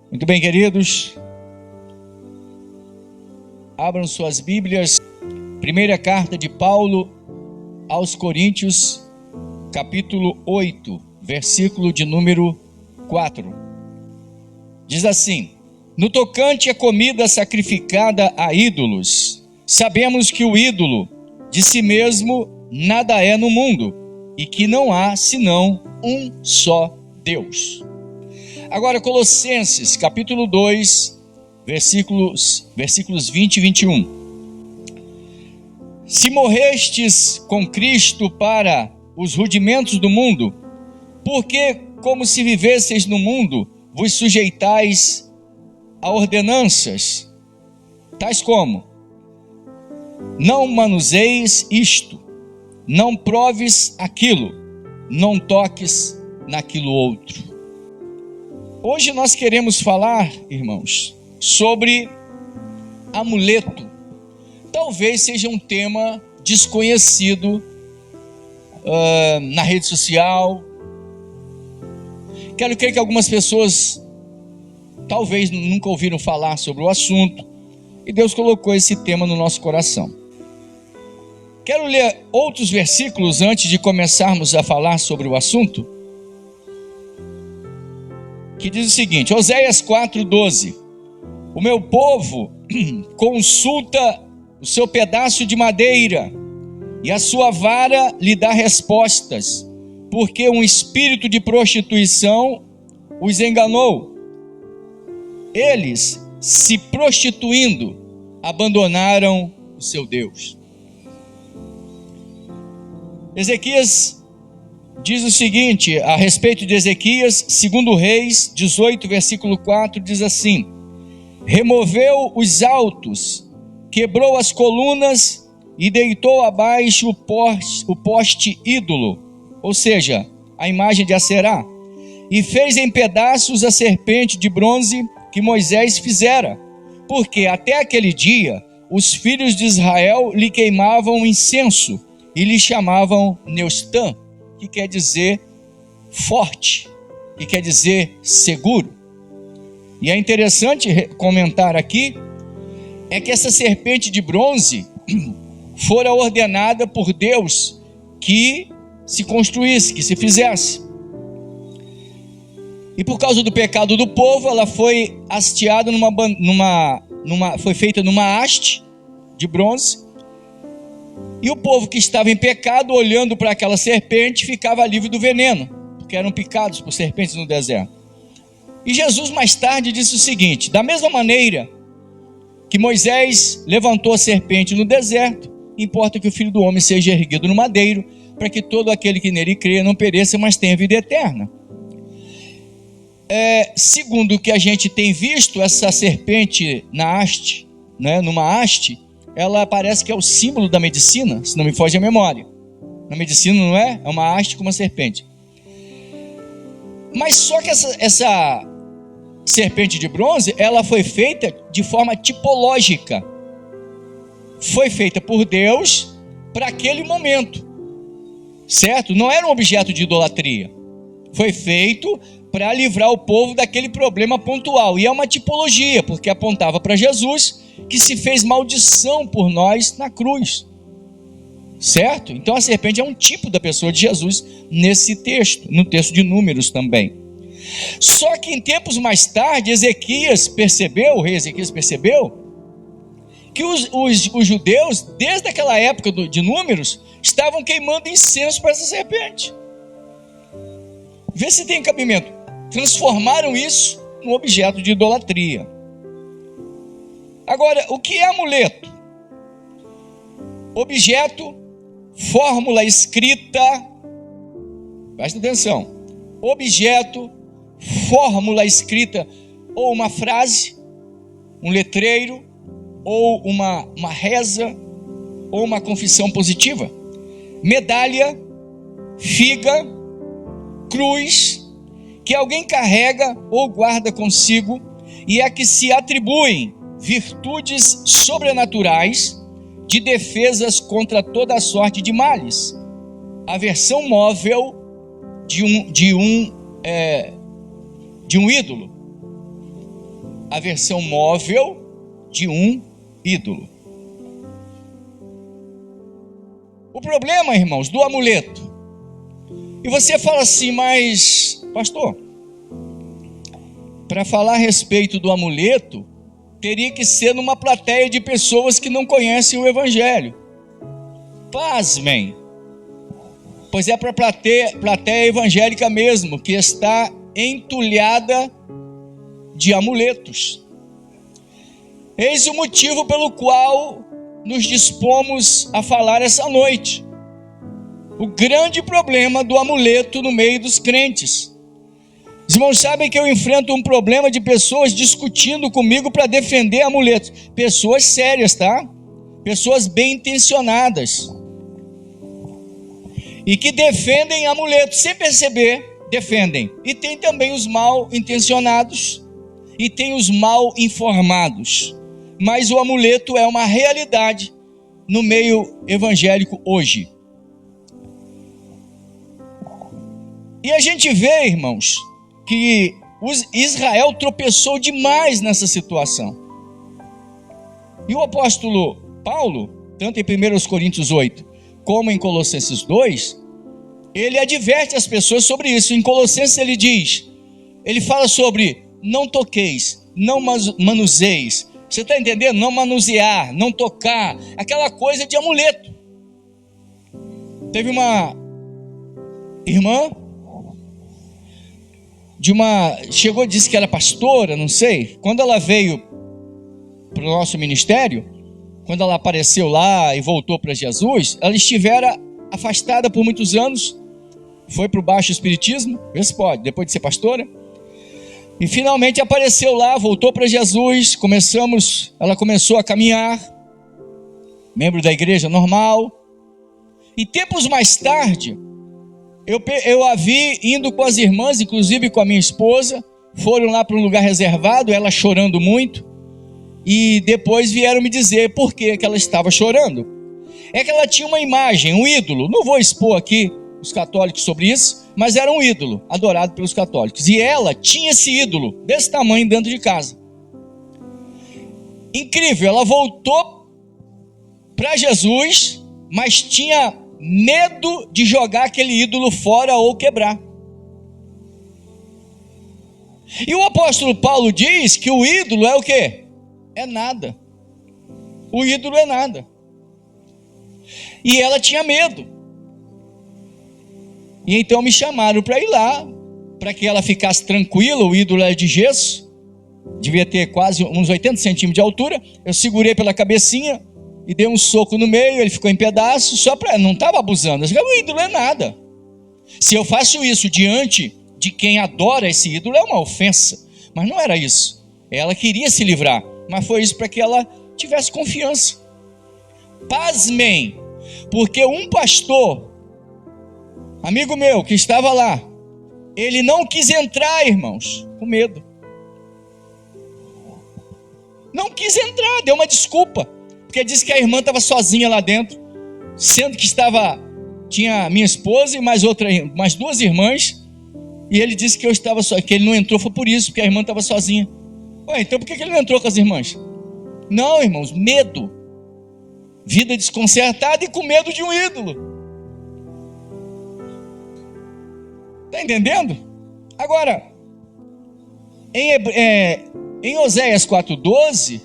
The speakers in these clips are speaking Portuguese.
Muito bem, queridos, abram suas Bíblias, primeira carta de Paulo aos Coríntios, capítulo 8, versículo de número 4. Diz assim: no tocante à comida sacrificada a ídolos, sabemos que o ídolo de si mesmo nada é no mundo, e que não há senão um só Deus. Agora, Colossenses, capítulo 2, versículos 20 e 21. Se morrestes com Cristo para os rudimentos do mundo, porque, como se vivesseis no mundo, vos sujeitais a ordenanças, tais como: não manuseis isto, não proves aquilo, não toques naquilo outro. Hoje nós queremos falar, irmãos, sobre amuleto. Talvez seja um tema desconhecido na rede social. Quero crer que algumas pessoas talvez nunca ouviram falar sobre o assunto, e Deus colocou esse tema no nosso coração. Quero ler outros versículos antes de começarmos a falar sobre o assunto, que diz o seguinte: Oséias 4:12. O meu povo consulta o seu pedaço de madeira, e a sua vara lhe dá respostas, porque um espírito de prostituição os enganou. Eles, se prostituindo, abandonaram o seu Deus. Ezequias diz o seguinte a respeito de Ezequias, 2 Reis 18, versículo 4, diz assim: removeu os altos, quebrou as colunas e deitou abaixo o poste ídolo, ou seja, a imagem de Aserá, e fez em pedaços a serpente de bronze que Moisés fizera, porque até aquele dia os filhos de Israel lhe queimavam incenso e lhe chamavam Neustã, que quer dizer forte, que quer dizer seguro. E é interessante comentar aqui, é que essa serpente de bronze fora ordenada por Deus que se construísse, que se fizesse. E por causa do pecado do povo, ela foi hasteada foi feita numa haste de bronze. E o povo que estava em pecado, olhando para aquela serpente, ficava livre do veneno, porque eram picados por serpentes no deserto. E Jesus mais tarde disse o seguinte: da mesma maneira que Moisés levantou a serpente no deserto, importa que o Filho do Homem seja erguido no madeiro, para que todo aquele que nele crê não pereça, mas tenha vida eterna. Segundo o que a gente tem visto, essa serpente na haste, numa haste, ela parece que é o símbolo da medicina, se não me foge a memória. Na medicina, não é? É uma haste com uma serpente. Mas só que essa serpente de bronze, ela foi feita de forma tipológica. Foi feita por Deus para aquele momento, certo? Não era um objeto de idolatria. Foi feito para livrar o povo daquele problema pontual. E é uma tipologia, porque apontava para Jesus, que se fez maldição por nós na cruz, certo? Então a serpente é um tipo da pessoa de Jesus nesse texto, no texto de Números também. Só que em tempos mais tarde, o rei Ezequias percebeu que os judeus, desde aquela época de Números, estavam queimando incenso para essa serpente. Vê se tem cabimento. Transformaram isso num objeto de idolatria. Agora, o que é amuleto? Objeto, fórmula escrita, presta atenção, objeto, fórmula escrita, ou uma frase, um letreiro, ou uma reza, ou uma confissão positiva. Medalha, figa, cruz, que alguém carrega ou guarda consigo, e a que se atribuem virtudes sobrenaturais de defesas contra toda a sorte de males. A versão móvel de um ídolo. a versão móvel de um ídolo. O problema, irmãos, do amuleto. E você fala assim, mas, pastor, para falar a respeito do amuleto, teria que ser numa plateia de pessoas que não conhecem o Evangelho. Pasmem. Pois é para a plateia evangélica mesmo, que está entulhada de amuletos. Eis o motivo pelo qual nos dispomos a falar essa noite. O grande problema do amuleto no meio dos crentes. Os irmãos sabem que eu enfrento um problema de pessoas discutindo comigo para defender amuletos. Pessoas sérias, tá? Pessoas bem intencionadas. E que defendem amuletos, sem perceber, defendem. E tem também os mal intencionados e tem os mal informados. Mas o amuleto é uma realidade no meio evangélico hoje. E a gente vê, irmãos, que Israel tropeçou demais nessa situação. E o apóstolo Paulo, tanto em 1 Coríntios 8, como em Colossenses 2, ele adverte as pessoas sobre isso. Em Colossenses ele diz, ele fala sobre não toqueis, não manuseis. Você está entendendo? Não manusear, não tocar, aquela coisa de amuleto. Teve uma irmã chegou e disse que era pastora, não sei. Quando ela veio para o nosso ministério, quando ela apareceu lá e voltou para Jesus, ela estivera afastada por muitos anos, foi para o baixo espiritismo, vê se pode, depois de ser pastora, e finalmente apareceu lá, voltou para Jesus, ela começou a caminhar, membro da igreja normal, e tempos mais tarde, eu a vi indo com as irmãs, inclusive com a minha esposa, foram lá para um lugar reservado, ela chorando muito, e depois vieram me dizer por que ela estava chorando. É que ela tinha uma imagem, um ídolo, não vou expor aqui os católicos sobre isso, mas era um ídolo, adorado pelos católicos, e ela tinha esse ídolo, desse tamanho dentro de casa. Incrível, ela voltou para Jesus, mas tinha medo de jogar aquele ídolo fora ou quebrar. E o apóstolo Paulo diz que o ídolo é o quê? É nada. O ídolo é nada. E ela tinha medo. E então me chamaram para ir lá, para que ela ficasse tranquila. O ídolo era de gesso, devia ter quase uns 80 centímetros de altura. Eu segurei pela cabecinha e dei um soco no meio, ele ficou em pedaços, só para... Não estava abusando, o ídolo é nada. Se eu faço isso diante de quem adora esse ídolo, é uma ofensa. Mas não era isso. Ela queria se livrar, mas foi isso para que ela tivesse confiança. Pasmem, porque um pastor, amigo meu, que estava lá, ele não quis entrar, irmãos, com medo. Não quis entrar, deu uma desculpa. Porque disse que a irmã estava sozinha lá dentro, sendo que tinha minha esposa e mais duas irmãs, e ele disse que eu estava só, que ele não entrou foi por isso, porque a irmã estava sozinha. Ué, então por que ele não entrou com as irmãs? Não, irmãos, medo, vida desconcertada e com medo de um ídolo. Está entendendo? Agora, em Oséias 4,12,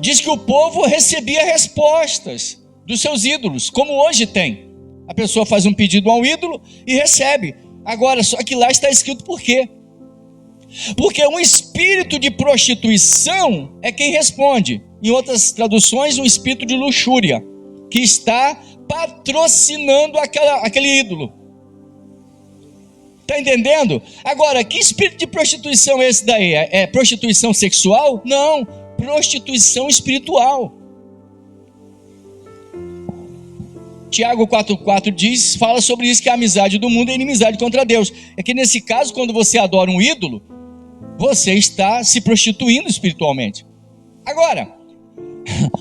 diz que o povo recebia respostas dos seus ídolos, como hoje tem. A pessoa faz um pedido a um ídolo e recebe. Agora, só que lá está escrito por quê? Porque um espírito de prostituição é quem responde. Em outras traduções, um espírito de luxúria, que está patrocinando aquele ídolo. Está entendendo? Agora, que espírito de prostituição é esse daí? É prostituição sexual? Não. Prostituição espiritual. Tiago 4,4 fala sobre isso, que a amizade do mundo é inimizade contra Deus. É que nesse caso, quando você adora um ídolo, você está se prostituindo espiritualmente. Agora,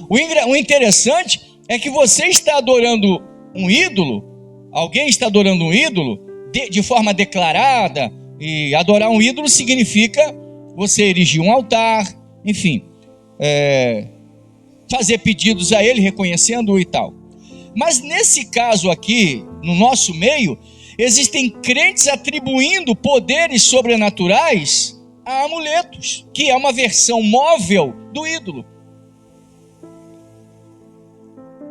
o interessante é que você está adorando um ídolo, alguém está adorando um ídolo de forma declarada, e adorar um ídolo significa você erigir um altar, enfim, fazer pedidos a ele, reconhecendo-o e tal. Mas nesse caso aqui, no nosso meio, existem crentes atribuindo poderes sobrenaturais a amuletos, que é uma versão móvel do ídolo.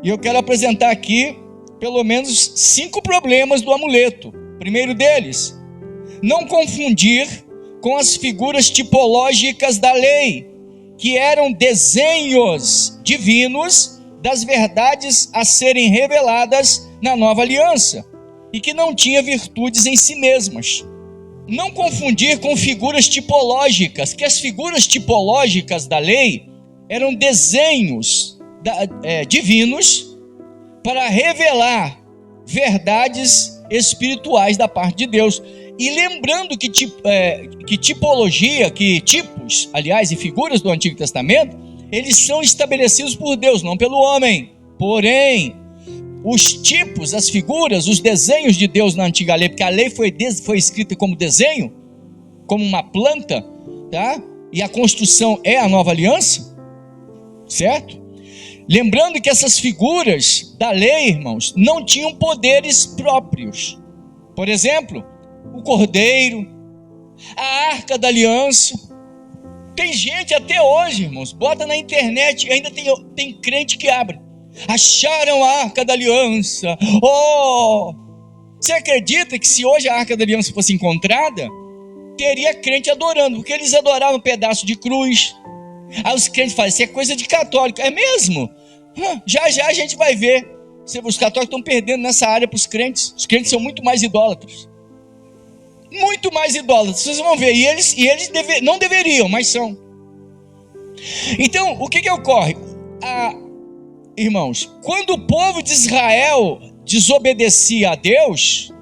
E eu quero apresentar aqui pelo menos 5 problemas do amuleto. Primeiro deles, não confundir com as figuras tipológicas da lei, que eram desenhos divinos das verdades a serem reveladas na nova aliança, e que não tinha virtudes em si mesmas. Não confundir com figuras tipológicas, que as figuras tipológicas da lei eram desenhos divinos para revelar verdades espirituais da parte de Deus. E lembrando que tipologia, que tipos, aliás, e figuras do Antigo Testamento, eles são estabelecidos por Deus, não pelo homem. Porém, os tipos, as figuras, os desenhos de Deus na antiga lei, porque a lei foi escrita como desenho, como uma planta, tá? E a construção é a nova aliança, certo? Lembrando que essas figuras da lei, irmãos, não tinham poderes próprios. Por exemplo, o cordeiro, a arca da aliança. Tem gente até hoje, irmãos, bota na internet, ainda tem crente que abre. Acharam a arca da aliança. Oh! Você acredita que se hoje a arca da aliança fosse encontrada, teria crente adorando, porque eles adoravam um pedaço de cruz. Aí os crentes falam, isso é coisa de católico. É mesmo? Já já a gente vai ver. Os católicos estão perdendo nessa área para os crentes. Os crentes são muito mais idólatras. Muito mais idólatras. Vocês vão ver. E eles não deveriam, mas são. Então, o que ocorre? Irmãos, quando o povo de Israel desobedecia a Deus,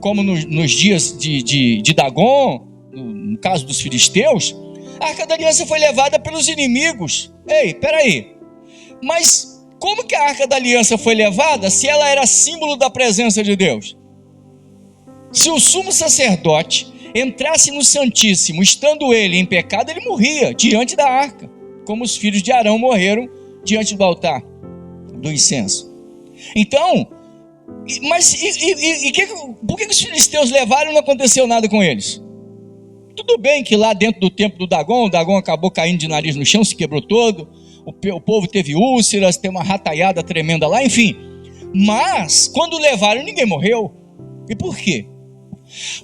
como nos dias de Dagon, no caso dos filisteus, a arca da aliança foi levada pelos inimigos. Ei, peraí, mas como que a arca da aliança foi levada se ela era símbolo da presença de Deus? Se o sumo sacerdote entrasse no Santíssimo, estando ele em pecado, ele morria diante da arca, como os filhos de Arão morreram diante do altar do incenso. Então, mas por que os filisteus levaram e não aconteceu nada com eles? Tudo bem que lá dentro do templo do Dagon, o Dagon acabou caindo de nariz no chão, se quebrou todo, o povo teve úlceras, tem uma rataiada tremenda lá, enfim. Mas, quando levaram, ninguém morreu. E por quê?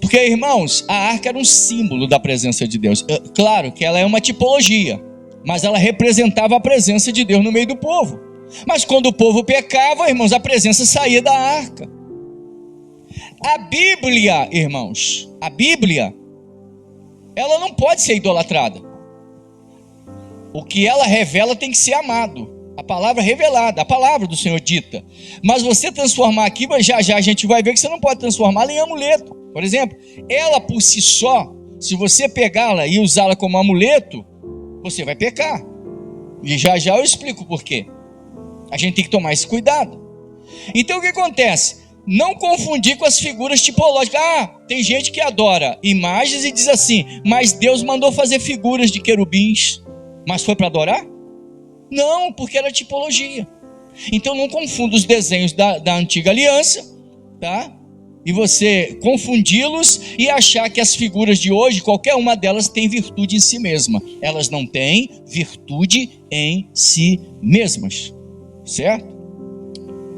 Porque, irmãos, a arca era um símbolo da presença de Deus. Claro que ela é uma tipologia, mas ela representava a presença de Deus no meio do povo. Mas quando o povo pecava, irmãos, a presença saía da arca. A Bíblia, irmãos, a Bíblia, ela não pode ser idolatrada. O que ela revela tem que ser amado. A palavra revelada, a palavra do Senhor dita. Mas você transformar aqui, já já a gente vai ver que você não pode transformá-la em amuleto. Por exemplo, ela por si só, se você pegá-la e usá-la como amuleto, você vai pecar. E já já eu explico por quê. A gente tem que tomar esse cuidado. Então o que acontece? Não confundir com as figuras tipológicas. Tem gente que adora imagens e diz assim, mas Deus mandou fazer figuras de querubins. Mas foi para adorar? Não, porque era tipologia. Então não confunda os desenhos da antiga aliança, tá? E você confundi-los e achar que as figuras de hoje, qualquer uma delas tem virtude em si mesma. Elas não têm virtude em si mesmas, certo?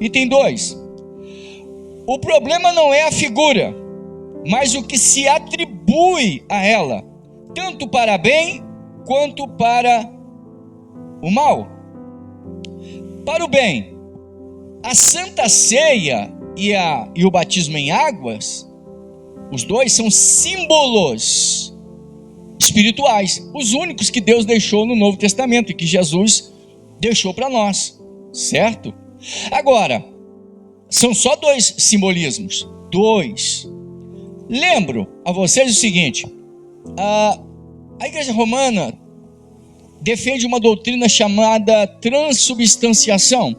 Item 2. O problema não é a figura, mas o que se atribui a ela, tanto para bem quanto para o mal. Para o bem, a Santa Ceia e o batismo em águas, os dois são símbolos espirituais, os únicos que Deus deixou no Novo Testamento e que Jesus deixou para nós, certo? Agora, são só 2 simbolismos, 2. Lembro a vocês o seguinte, a Igreja Romana defende uma doutrina chamada transubstanciação,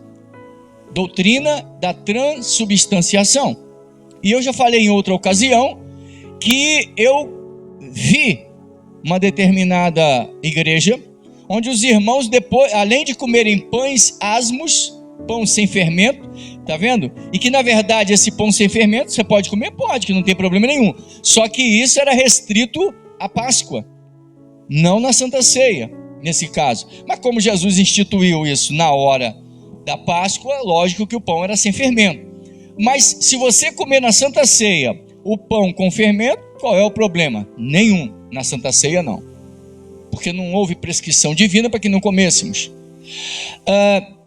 doutrina da transubstanciação. E eu já falei em outra ocasião que eu vi uma determinada igreja, onde os irmãos, depois, além de comerem pães asmos, pão sem fermento, tá vendo? E que na verdade esse pão sem fermento você pode comer? Pode, que não tem problema nenhum. Só que isso era restrito à Páscoa, não na Santa Ceia, nesse caso. Mas como Jesus instituiu isso na hora da Páscoa, lógico que o pão era sem fermento. Mas se você comer na Santa Ceia o pão com fermento, qual é o problema? Nenhum. Na Santa Ceia não, porque não houve prescrição divina para que não comêssemos.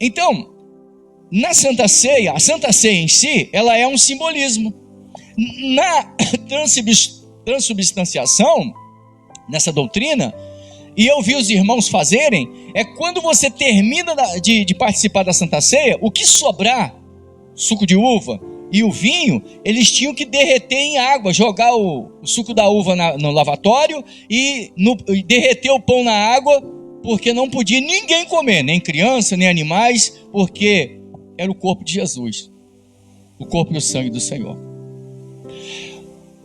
Então, na Santa Ceia, a Santa Ceia em si, ela é um simbolismo. Na transubstanciação, nessa doutrina, e eu vi os irmãos fazerem, é quando você termina de participar da Santa Ceia, o que sobrar, suco de uva e o vinho, eles tinham que derreter em água, jogar o suco da uva no lavatório e derreter o pão na água, porque não podia ninguém comer, nem criança, nem animais, porque era o corpo de Jesus, o corpo e o sangue do Senhor.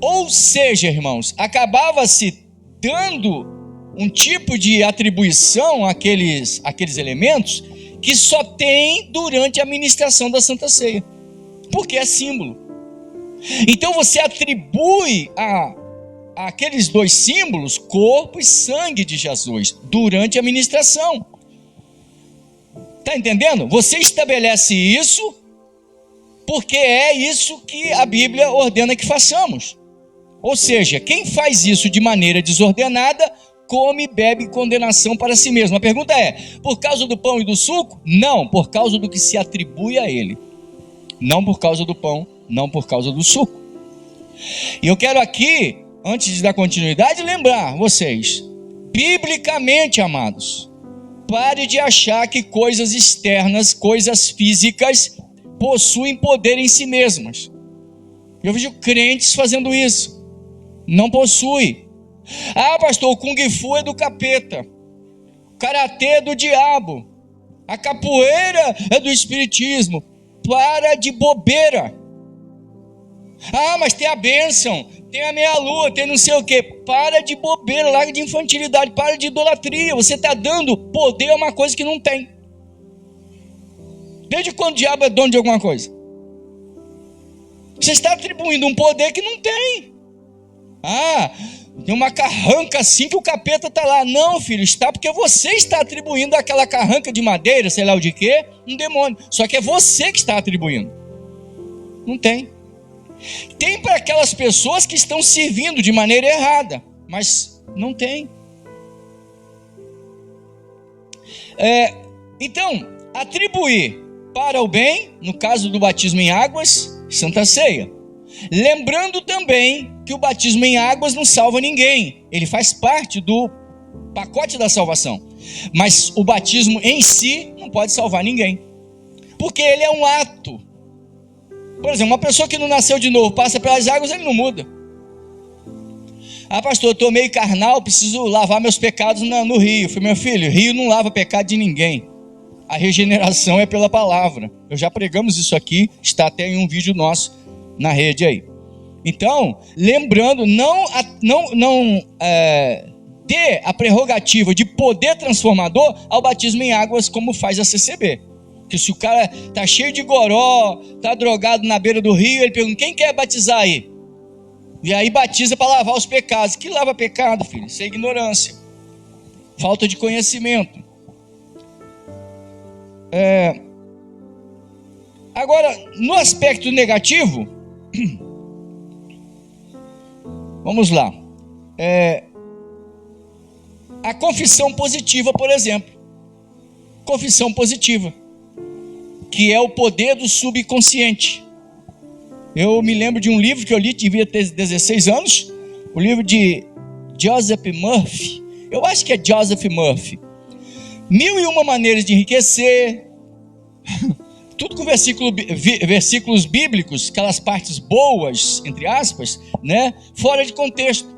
Ou seja, irmãos, acabava-se dando um tipo de atribuição àqueles elementos que só tem durante a ministração da Santa Ceia, porque é símbolo. Então você atribui àqueles dois símbolos corpo e sangue de Jesus durante a ministração. Está entendendo? Você estabelece isso porque é isso que a Bíblia ordena que façamos. Ou seja, quem faz isso de maneira desordenada, come e bebe condenação para si mesmo. A pergunta é, por causa do pão e do suco? Não, por causa do que se atribui a ele. Não por causa do pão, não por causa do suco. E eu quero aqui, antes de dar continuidade, lembrar vocês, biblicamente, amados, pare de achar que coisas externas, coisas físicas, possuem poder em si mesmas. Eu vejo crentes fazendo isso. Não possui. Ah, pastor, o Kung Fu é do capeta, o Karatê é do diabo, a capoeira é do espiritismo. Para de bobeira. Ah, mas tem a bênção, tem a meia-lua, tem não sei o que. Para de bobeira, larga de infantilidade, para de idolatria. Você está dando poder a uma coisa que não tem. Desde quando o diabo é dono de alguma coisa? Você está atribuindo um poder que não tem. Ah, tem uma carranca assim que o capeta está lá. Não, filho, está porque você está atribuindo àquela carranca de madeira, sei lá o de quê, um demônio. Só que é você que está atribuindo. Não tem. Tem para aquelas pessoas que estão servindo de maneira errada, mas não tem. Então, atribuir para o bem, no caso do batismo em águas, Santa Ceia. Lembrando também que o batismo em águas não salva ninguém. Ele faz parte do pacote da salvação. Mas o batismo em si não pode salvar ninguém. Porque ele é um ato. Por exemplo, uma pessoa que não nasceu de novo, passa pelas águas, ele não muda. Ah, pastor, eu estou meio carnal, preciso lavar meus pecados no rio. Eu falei, meu filho, rio não lava pecado de ninguém. A regeneração é pela palavra. Eu já pregamos isso aqui, está até em um vídeo nosso na rede aí. Então, lembrando, não dê a prerrogativa de poder transformador ao batismo em águas como faz a CCB. Que se o cara tá cheio de goró, tá drogado na beira do rio, ele pergunta, quem quer batizar aí? E aí batiza para lavar os pecados. Que lava pecado, filho? Isso é ignorância. Falta de conhecimento. Agora, no aspecto negativo, vamos lá. A confissão positiva, por exemplo. Confissão positiva, que é o poder do subconsciente. Eu me lembro de um livro que eu li, devia ter 16 anos, o livro de Joseph Murphy. Eu acho que é Joseph Murphy. 1001 maneiras de enriquecer. Tudo com versículos bíblicos, aquelas partes boas, entre aspas, né? Fora de contexto.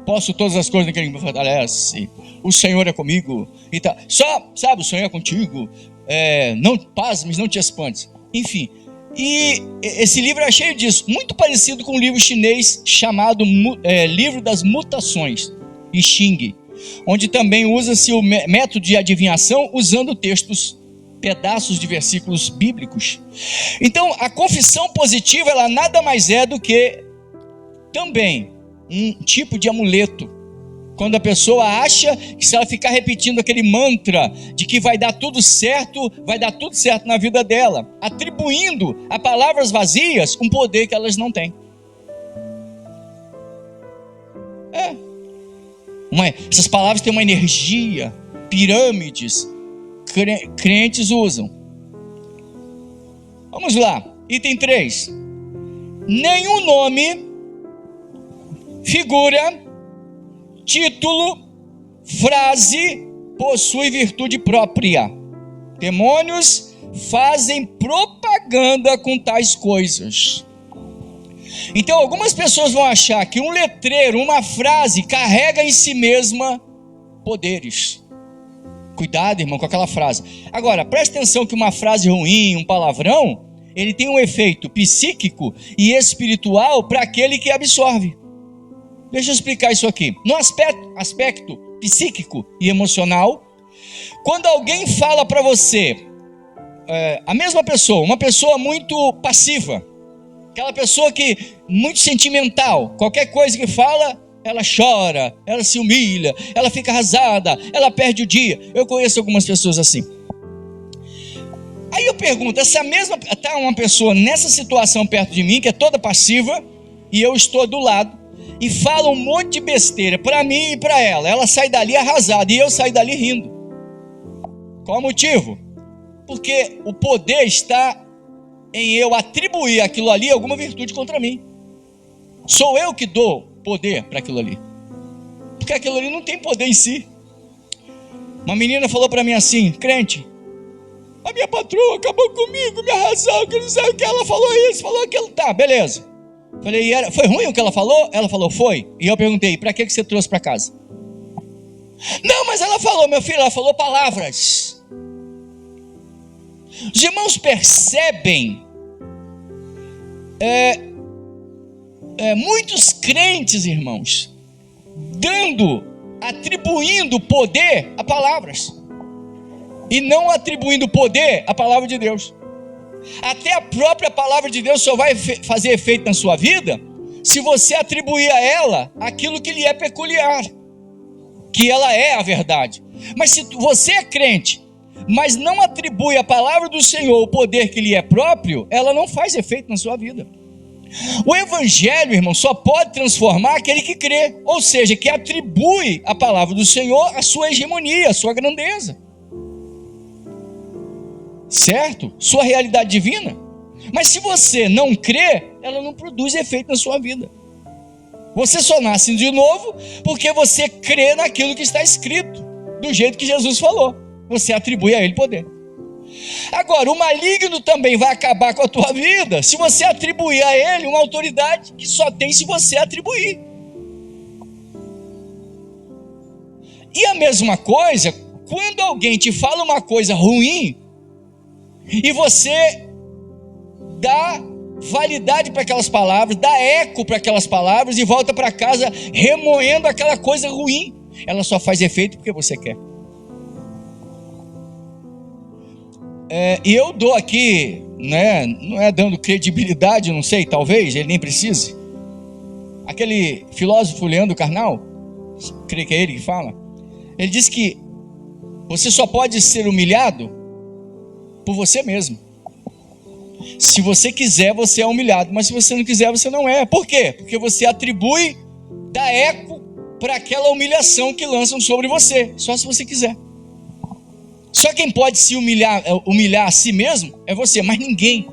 Posso todas as coisas naquele que me fortalece. O Senhor é comigo. E tal. Só, sabe, o Senhor é contigo. Não pasmes, não te espantes. Enfim. E esse livro é cheio disso. Muito parecido com um livro chinês chamado Livro das Mutações. I Ching. onde também usa-se o método de adivinhação usando textos, pedaços de versículos bíblicos. Então, a confissão positiva, ela nada mais é do que também um tipo de amuleto. Quando a pessoa acha que se ela ficar repetindo aquele mantra de que vai dar tudo certo na vida dela, atribuindo a palavras vazias um poder que elas não têm. Essas palavras têm uma energia, pirâmides, crentes usam. Vamos lá, item 3. Nenhum nome, figura, título, frase possui virtude própria. Demônios fazem propaganda com tais coisas. Então algumas pessoas vão achar que um letreiro, uma frase, carrega em si mesma poderes. Cuidado, irmão, com aquela frase. Agora, preste atenção que uma frase ruim, um palavrão, ele tem um efeito psíquico e espiritual para aquele que absorve. Deixa eu explicar isso aqui. No aspecto psíquico e emocional, quando alguém fala para você, a mesma pessoa, uma pessoa muito passiva, aquela pessoa que muito sentimental, qualquer coisa que fala, ela chora, ela se humilha, ela fica arrasada, ela perde o dia. Eu conheço algumas pessoas assim. Aí eu pergunto, tá uma pessoa nessa situação perto de mim, que é toda passiva, e eu estou do lado, e fala um monte de besteira para mim e para ela. Ela sai dali arrasada e eu saio dali rindo. Qual o motivo? Porque o poder está em eu atribuir aquilo ali alguma virtude contra mim. Sou eu que dou poder para aquilo ali, porque aquilo ali não tem poder em si. Uma menina falou para mim assim: crente, a minha patroa acabou comigo, me arrasou, que não sei o que, ela falou isso, falou aquilo. Tá, beleza. Falei, foi ruim o que ela falou? Ela falou, foi. E eu perguntei, para que você trouxe para casa? Não, mas ela falou, meu filho, ela falou palavras. Os irmãos percebem muitos crentes, irmãos, atribuindo poder a palavras e não atribuindo poder à palavra de Deus. Até a própria palavra de Deus só vai fazer efeito na sua vida se você atribuir a ela aquilo que lhe é peculiar, que ela é a verdade. Mas se você é crente, mas não atribui à palavra do Senhor o poder que lhe é próprio, ela não faz efeito na sua vida. O evangelho, irmão, só pode transformar aquele que crê, ou seja, que atribui à palavra do Senhor a sua hegemonia, a sua grandeza, certo? Sua realidade divina. Mas se você não crê, ela não produz efeito na sua vida. Você só nasce de novo porque você crê naquilo que está escrito, do jeito que Jesus falou. Você atribui a ele poder. Agora, o maligno também vai acabar com a tua vida se você atribuir a ele uma autoridade que só tem se você atribuir. E a mesma coisa, quando alguém te fala uma coisa ruim e você dá validade para aquelas palavras, dá eco para aquelas palavras e volta para casa remoendo aquela coisa ruim, ela só faz efeito porque você quer. E eu dou aqui, né, não é dando credibilidade, não sei, talvez, ele nem precise. Aquele filósofo Leandro Carnal, creio que é ele que fala, ele diz que você só pode ser humilhado por você mesmo. Se você quiser, você é humilhado, mas se você não quiser, você não é. Por quê? Porque você atribui, dá eco para aquela humilhação que lançam sobre você, só se você quiser. Só quem pode se humilhar a si mesmo é você, mas ninguém.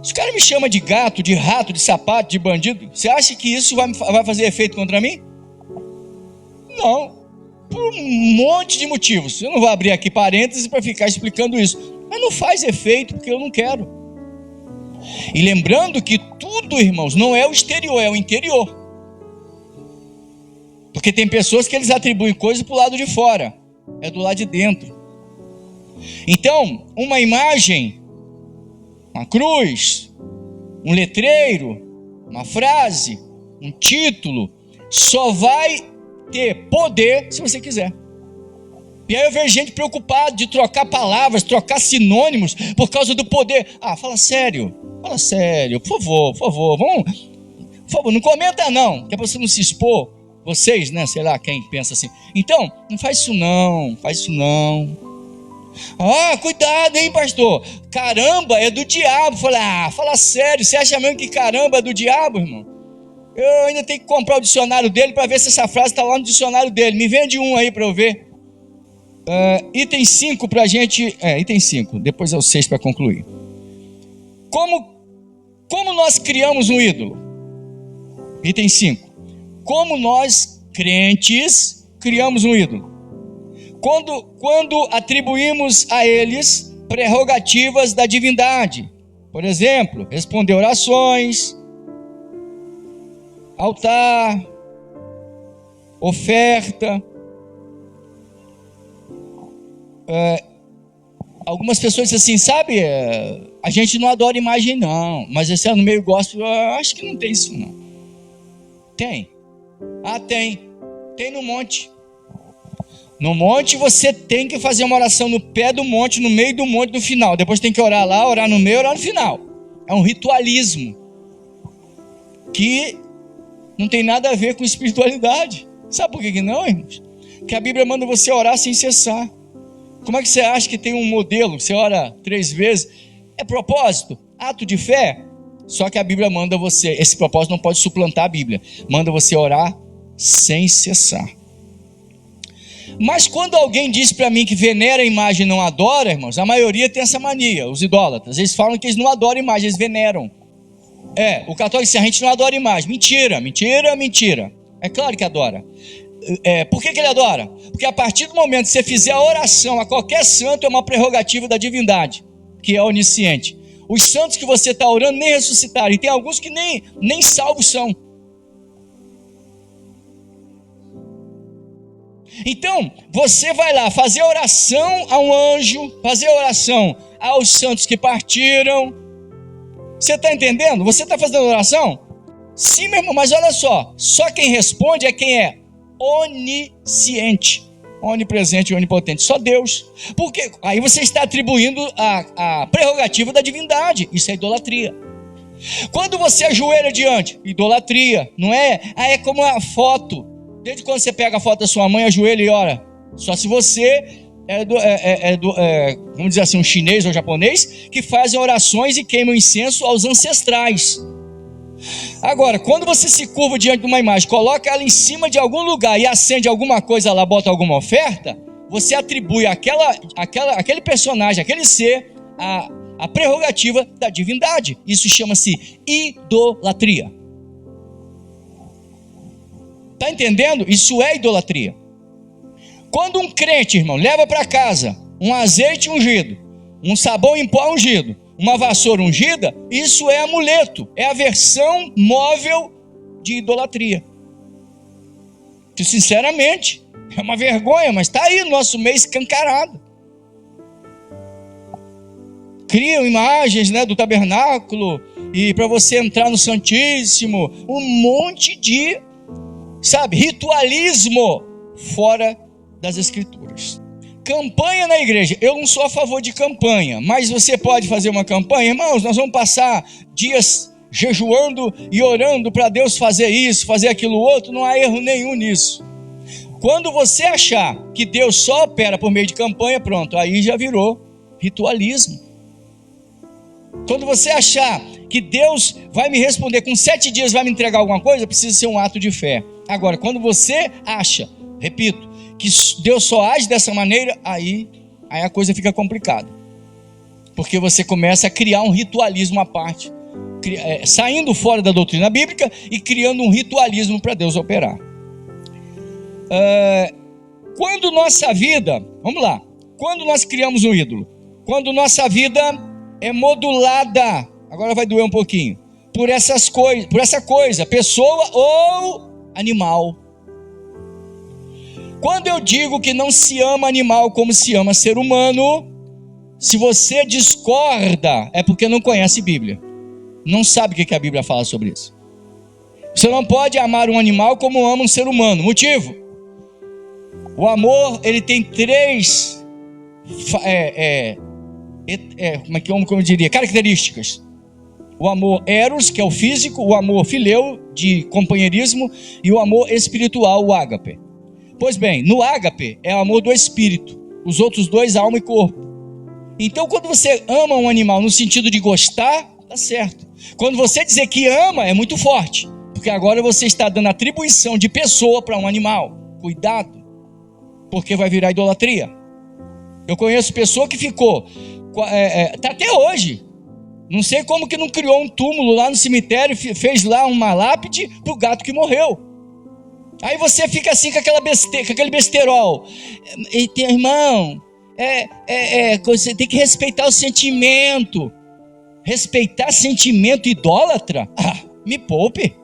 Se o cara me chama de gato, de rato, de sapato, de bandido, você acha que isso vai fazer efeito contra mim? Não, por um monte de motivos. Eu não vou abrir aqui parênteses para ficar explicando isso, mas não faz efeito porque eu não quero. E lembrando que tudo, irmãos, não é o exterior, é o interior. Porque tem pessoas que eles atribuem coisas para o lado de fora, é do lado de dentro. Então, uma imagem, uma cruz, um letreiro, uma frase, um título, só vai ter poder se você quiser. E aí eu vejo gente preocupada de trocar palavras, trocar sinônimos por causa do poder. Fala sério, por favor, vamos, por favor, não comenta não, que é para você não se expor, vocês, né, sei lá, quem pensa assim. Então, não faz isso não. Cuidado, hein, pastor, caramba é do diabo. Fala sério, você acha mesmo que caramba é do diabo, irmão? Eu ainda tenho que comprar o dicionário dele para ver se essa frase está lá no dicionário dele. Me vende um aí para eu ver. Item 5 para a gente. Item 5, depois é o 6 para concluir. Como nós criamos um ídolo? Item 5. Como nós, crentes, criamos um ídolo? Quando atribuímos a eles prerrogativas da divindade. Por exemplo, responder orações, altar, oferta. Algumas pessoas dizem assim, sabe, a gente não adora imagem não, mas esse ano no meio gospel, eu acho que não tem isso não. Tem. Tem no monte. No monte você tem que fazer uma oração no pé do monte, no meio do monte, no final. Depois tem que orar lá, orar no meio, orar no final. É um ritualismo que não tem nada a ver com espiritualidade. Sabe por que não, irmãos? Porque a Bíblia manda você orar sem cessar. Como é que você acha que tem um modelo? Você ora 3 vezes. É propósito, ato de fé. Só que a Bíblia manda você, esse propósito não pode suplantar a Bíblia. Manda você orar sem cessar. Mas quando alguém diz para mim que venera a imagem e não adora, irmãos, a maioria tem essa mania, os idólatras. Eles falam que eles não adoram imagem, eles veneram. O católico diz, a gente não adora imagem. Mentira. É claro que adora. Por que ele adora? Porque a partir do momento que você fizer a oração a qualquer santo, é uma prerrogativa da divindade, que é onisciente. Os santos que você está orando nem ressuscitaram, e tem alguns que nem salvos são. Então, você vai lá fazer oração a um anjo, fazer oração aos santos que partiram. Você está entendendo? Você está fazendo oração? Sim, meu irmão, mas olha só quem responde é quem é onisciente, onipresente e onipotente, só Deus. Porque aí você está atribuindo a prerrogativa da divindade. Isso é idolatria. Quando você ajoelha diante, idolatria, não é? É como a foto. Desde quando você pega a foto da sua mãe, ajoelha e ora. Só se você vamos dizer assim, um chinês ou japonês, que fazem orações e queimam incenso aos ancestrais. Agora, quando você se curva diante de uma imagem, coloca ela em cima de algum lugar e acende alguma coisa lá, bota alguma oferta, você atribui aquele personagem, aquele ser, a prerrogativa da divindade. Isso chama-se idolatria. Está entendendo? Isso é idolatria. Quando um crente, irmão, leva para casa um azeite ungido, um sabão em pó ungido, uma vassoura ungida, isso é amuleto, é a versão móvel de idolatria. Que sinceramente é uma vergonha, mas está aí no nosso meio escancarado. Criam imagens, né, do tabernáculo, e para você entrar no Santíssimo, um monte de, ritualismo fora das Escrituras. Campanha na igreja. Eu não sou a favor de campanha, mas você pode fazer uma campanha. Irmãos, nós vamos passar dias jejuando e orando para Deus fazer isso, fazer aquilo outro. Não há erro nenhum nisso. Quando você achar que Deus só opera por meio de campanha, pronto, aí já virou ritualismo. Quando você achar que Deus vai me responder com 7 dias, vai me entregar alguma coisa, precisa ser um ato de fé. Agora, quando você acha, repito, que Deus só age dessa maneira, aí a coisa fica complicada. Porque você começa a criar um ritualismo à parte, saindo fora da doutrina bíblica e criando um ritualismo para Deus operar. Quando nossa vida, vamos lá, quando nós criamos um ídolo, quando nossa vida é modulada, agora vai doer um pouquinho, por essa coisa, pessoa ou animal. Quando eu digo que não se ama animal como se ama ser humano, se você discorda, é porque não conhece Bíblia. Não sabe o que a Bíblia fala sobre isso. Você não pode amar um animal como ama um ser humano. Motivo? O amor, ele tem três, como eu diria, características. O amor eros, que é o físico, o amor fileu, de companheirismo, e o amor espiritual, o ágape. Pois bem, no ágape é o amor do espírito, os outros dois, alma e corpo. Então, quando você ama um animal no sentido de gostar, tá certo. Quando você dizer que ama, é muito forte, porque agora você está dando atribuição de pessoa para um animal. Cuidado, porque vai virar idolatria. Eu conheço pessoa que ficou, tá até hoje, não sei como que não criou um túmulo lá no cemitério, fez lá uma lápide para o gato que morreu. Aí você fica assim com aquele besterol. Irmão, você tem que respeitar o sentimento. Respeitar sentimento idólatra? Me poupe.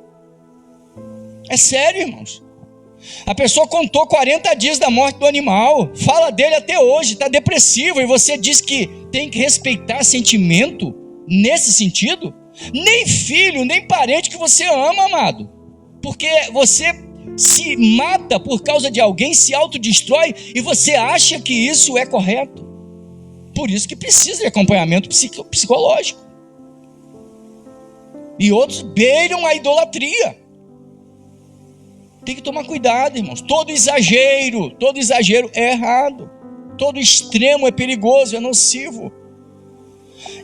É sério, irmãos. A pessoa contou 40 dias da morte do animal, fala dele até hoje, está depressivo, e você diz que tem que respeitar sentimento nesse sentido? Nem filho, nem parente que você ama, amado, porque você se mata por causa de alguém, se autodestrói, e você acha que isso é correto. Por isso que precisa de acompanhamento psicológico. E outros beiram a idolatria. Tem que tomar cuidado, irmãos. Todo exagero é errado. Todo extremo é perigoso, é nocivo.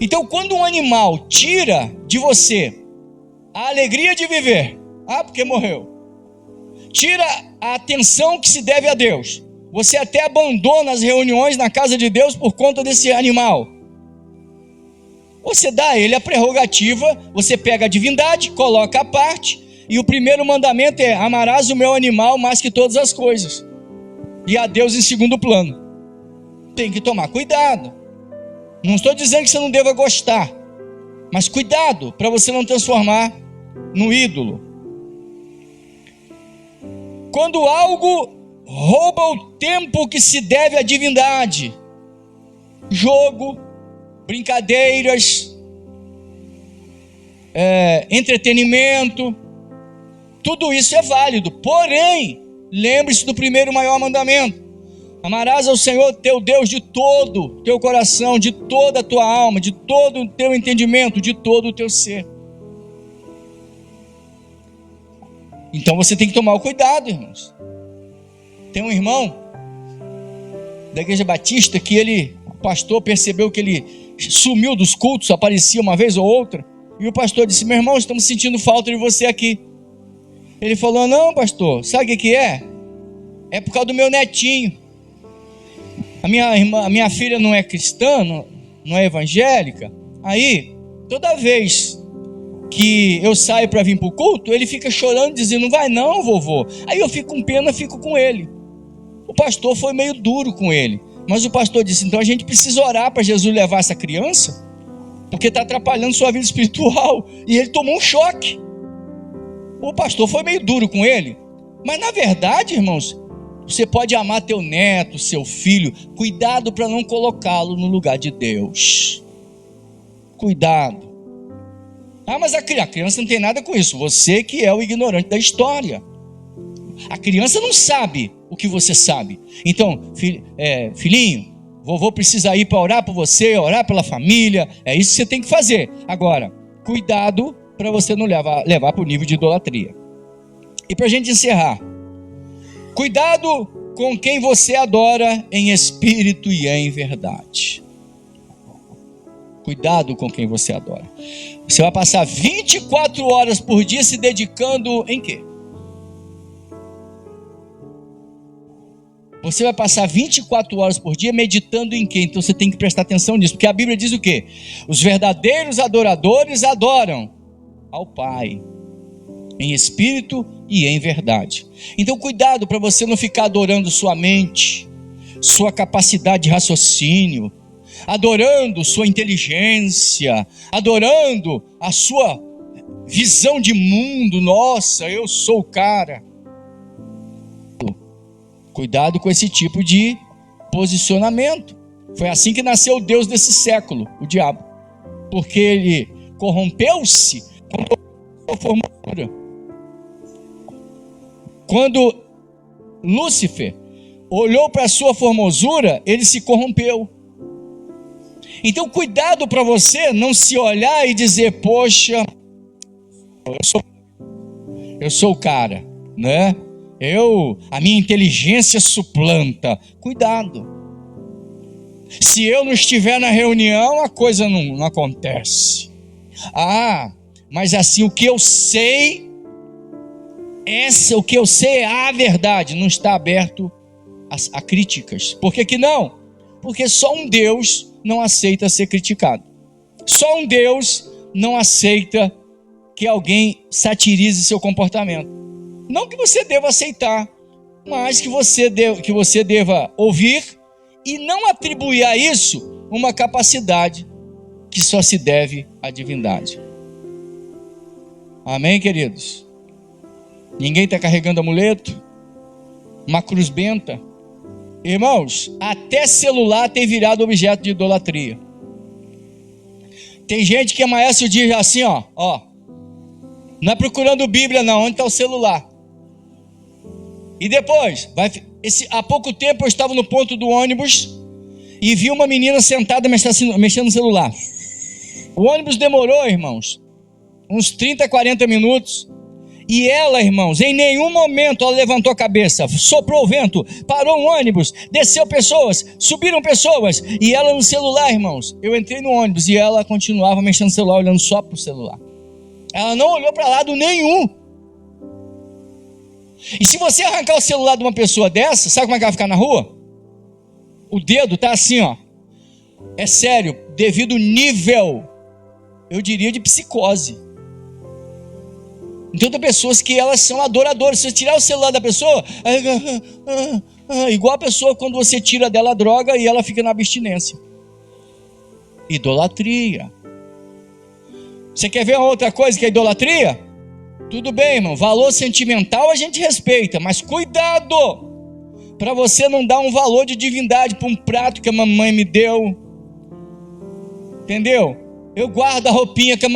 Então, quando um animal tira de você a alegria de viver, porque morreu, tira a atenção que se deve a Deus, você até abandona as reuniões na casa de Deus por conta desse animal. Você dá a ele a prerrogativa, você pega a divindade, coloca à parte, e o primeiro mandamento é: amarás o meu animal mais que todas as coisas, e a Deus em segundo plano. Tem que tomar cuidado. Não estou dizendo que você não deva gostar, mas cuidado para você não transformar no ídolo. Quando algo rouba o tempo que se deve à divindade, jogo, brincadeiras, entretenimento, tudo isso é válido. Porém, lembre-se do primeiro maior mandamento: amarás ao Senhor teu Deus de todo o teu coração, de toda a tua alma, de todo o teu entendimento, de todo o teu ser. Então você tem que tomar o cuidado, irmãos. Tem um irmão da igreja batista que o pastor percebeu que ele sumiu dos cultos, aparecia uma vez ou outra, e o pastor disse: meu irmão, estamos sentindo falta de você aqui. Ele falou: não, pastor, sabe o que é? É por causa do meu netinho. A minha filha não é cristã, não é evangélica. Aí, toda vez que eu saio para vir para o culto, ele fica chorando, dizendo: não vai não, vovô. Aí eu fico com pena, fico com ele. O pastor foi meio duro com ele, mas o pastor disse: então a gente precisa orar para Jesus levar essa criança, porque está atrapalhando sua vida espiritual. E ele tomou um choque. O pastor foi meio duro com ele, mas na verdade, irmãos, você pode amar teu neto, seu filho. Cuidado para não colocá-lo no lugar de Deus. Cuidado. Mas a criança não tem nada com isso. Você que é o ignorante da história. A criança não sabe o que você sabe. Então, filhinho, vovô precisa ir para orar por você, orar pela família. É isso que você tem que fazer. Agora, cuidado para você não levar para o nível de idolatria. E para a gente encerrar: cuidado com quem você adora em espírito e em verdade. Cuidado com quem você adora. Você vai passar 24 horas por dia se dedicando em quê? Você vai passar 24 horas por dia meditando em quê? Então você tem que prestar atenção nisso, porque a Bíblia diz o quê? Os verdadeiros adoradores adoram ao Pai em espírito e em verdade. Então cuidado para você não ficar adorando sua mente, sua capacidade de raciocínio, adorando sua inteligência, adorando a sua visão de mundo. Nossa, eu sou o cara. Cuidado com esse tipo de posicionamento. Foi assim que nasceu o Deus desse século, o diabo, porque ele corrompeu-se com a formosura. Quando Lúcifer olhou para a sua formosura, ele se corrompeu. Então cuidado para você não se olhar e dizer, poxa, eu sou o cara, né? A minha inteligência suplanta. Cuidado. Se eu não estiver na reunião, a coisa não acontece. Mas assim, o que eu sei é a verdade, não está aberto a críticas. Por que que não? Porque só um Deus não aceita ser criticado. Só um Deus não aceita que alguém satirize seu comportamento. Não que você deva aceitar, mas que você deva ouvir e não atribuir a isso uma capacidade que só se deve à divindade. Amém, queridos? Ninguém está carregando amuleto? Uma cruz benta? Irmãos, até celular tem virado objeto de idolatria. Tem gente que amanhece o dia assim, ó. Não é procurando Bíblia não, onde está o celular? E depois, há pouco tempo eu estava no ponto do ônibus e vi uma menina sentada mexendo no celular. O ônibus demorou, irmãos, uns 30, 40 minutos. E ela, irmãos, em nenhum momento ela levantou a cabeça, soprou o vento, parou um ônibus, desceu pessoas, subiram pessoas, e ela no celular, irmãos. Eu entrei no ônibus e ela continuava mexendo no celular, olhando só para o celular. Ela não olhou para lado nenhum. E se você arrancar o celular de uma pessoa dessa, sabe como é que ela vai ficar na rua? O dedo está assim, ó. É sério, devido ao nível, eu diria, de psicose. Então tem pessoas que elas são adoradoras. Se você tirar o celular da pessoa, igual a pessoa quando você tira dela a droga e ela fica na abstinência. Idolatria. Você quer ver uma outra coisa que é idolatria? Tudo bem, irmão, valor sentimental a gente respeita, mas cuidado para você não dar um valor de divindade para um prato que a mamãe me deu. Entendeu? Eu guardo a roupinha que a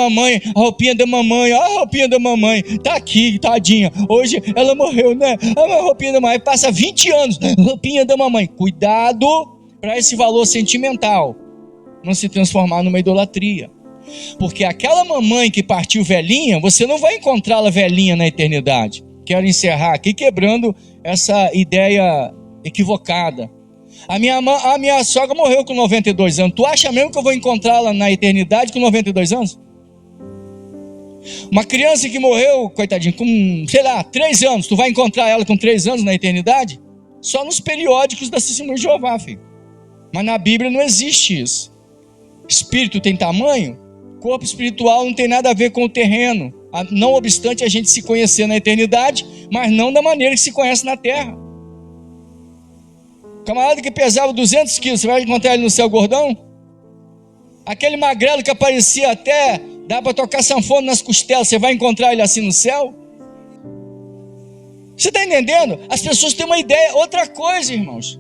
roupinha da mamãe, a roupinha da mamãe, tá aqui, tadinha. Hoje ela morreu, né? A roupinha da mamãe, passa 20 anos, roupinha da mamãe. Cuidado para esse valor sentimental não se transformar numa idolatria. Porque aquela mamãe que partiu velhinha, você não vai encontrá-la velhinha na eternidade. Quero encerrar aqui quebrando essa ideia equivocada. A minha sogra morreu com 92 anos. Tu acha mesmo que eu vou encontrá-la na eternidade com 92 anos? Uma criança que morreu, coitadinho, com, 3 anos. Tu vai encontrar ela com 3 anos na eternidade? Só nos periódicos da Testemunha de Jeová, filho. Mas na Bíblia não existe isso. Espírito tem tamanho, corpo espiritual não tem nada a ver com o terreno. Não obstante a gente se conhecer na eternidade, mas não da maneira que se conhece na terra. O camarada que pesava 200 quilos, você vai encontrar ele no céu gordão? Aquele magrelo que aparecia até, dá para tocar sanfona nas costelas, você vai encontrar ele assim no céu? Você está entendendo? As pessoas têm uma ideia, outra coisa, irmãos.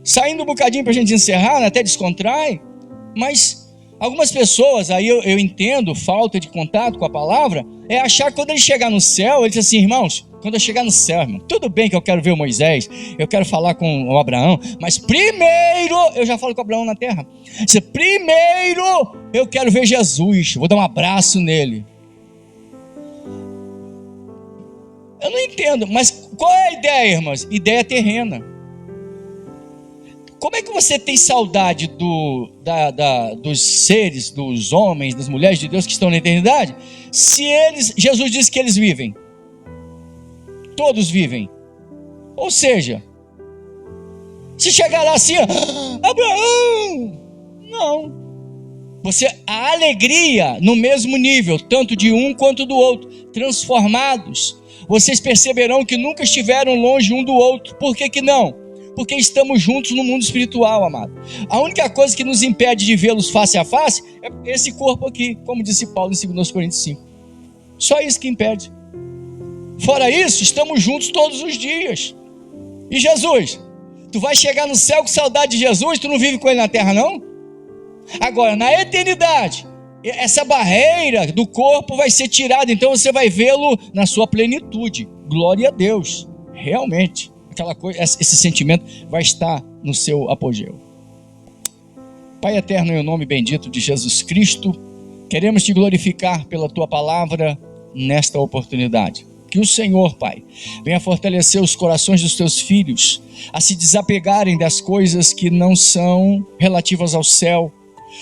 Saindo um bocadinho para a gente encerrar, até descontrai, mas algumas pessoas, aí eu entendo, falta de contato com a palavra, é achar que quando ele chegar no céu, ele diz assim, irmãos, quando eu chegar no céu, irmão, tudo bem que eu quero ver o Moisés, eu quero falar com o Abraão, mas primeiro, eu já falo com o Abraão na terra, primeiro eu quero ver Jesus, vou dar um abraço nele. Eu não entendo, mas qual é a ideia, irmãos? Ideia terrena. Como é que você tem saudade dos seres, dos homens, das mulheres de Deus que estão na eternidade? Se Jesus disse que eles vivem. Todos vivem. Ou seja, se chegar lá assim, Abraão, não. A alegria no mesmo nível, tanto de um quanto do outro, transformados. Vocês perceberão que nunca estiveram longe um do outro. Por que que não? Porque estamos juntos no mundo espiritual, amado. A única coisa que nos impede de vê-los face a face é esse corpo aqui, como disse Paulo em 2 Coríntios 5. Só isso que impede. Fora isso, estamos juntos todos os dias. E Jesus? Tu vai chegar no céu com saudade de Jesus? Tu não vive com ele na terra, não? Agora, na eternidade, essa barreira do corpo vai ser tirada. Então você vai vê-lo na sua plenitude. Glória a Deus. Realmente. aquela coisa, esse sentimento vai estar no seu apogeu. Pai eterno, em nome bendito de Jesus Cristo, queremos te glorificar pela tua palavra nesta oportunidade. Que o Senhor, Pai, venha fortalecer os corações dos teus filhos a se desapegarem das coisas que não são relativas ao céu.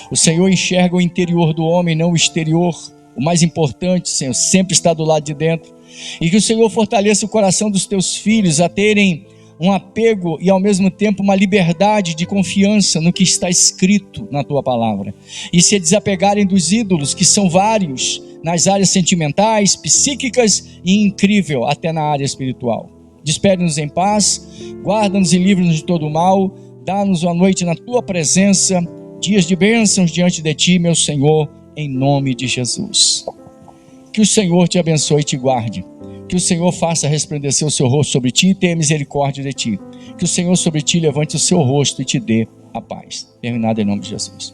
O Senhor enxerga o interior do homem, não o exterior. O mais importante, Senhor, sempre está do lado de dentro. E que o Senhor fortaleça o coração dos teus filhos a terem um apego e ao mesmo tempo uma liberdade de confiança no que está escrito na tua palavra. E se desapegarem dos ídolos, que são vários, nas áreas sentimentais, psíquicas e incrível, até na área espiritual. Despede-nos em paz, guarda-nos e livra-nos de todo o mal, dá-nos uma noite na tua presença, dias de bênçãos diante de ti, meu Senhor, em nome de Jesus. Que o Senhor te abençoe e te guarde. Que o Senhor faça resplandecer o seu rosto sobre ti e tenha misericórdia de ti. Que o Senhor sobre ti levante o seu rosto e te dê a paz. Terminado em nome de Jesus.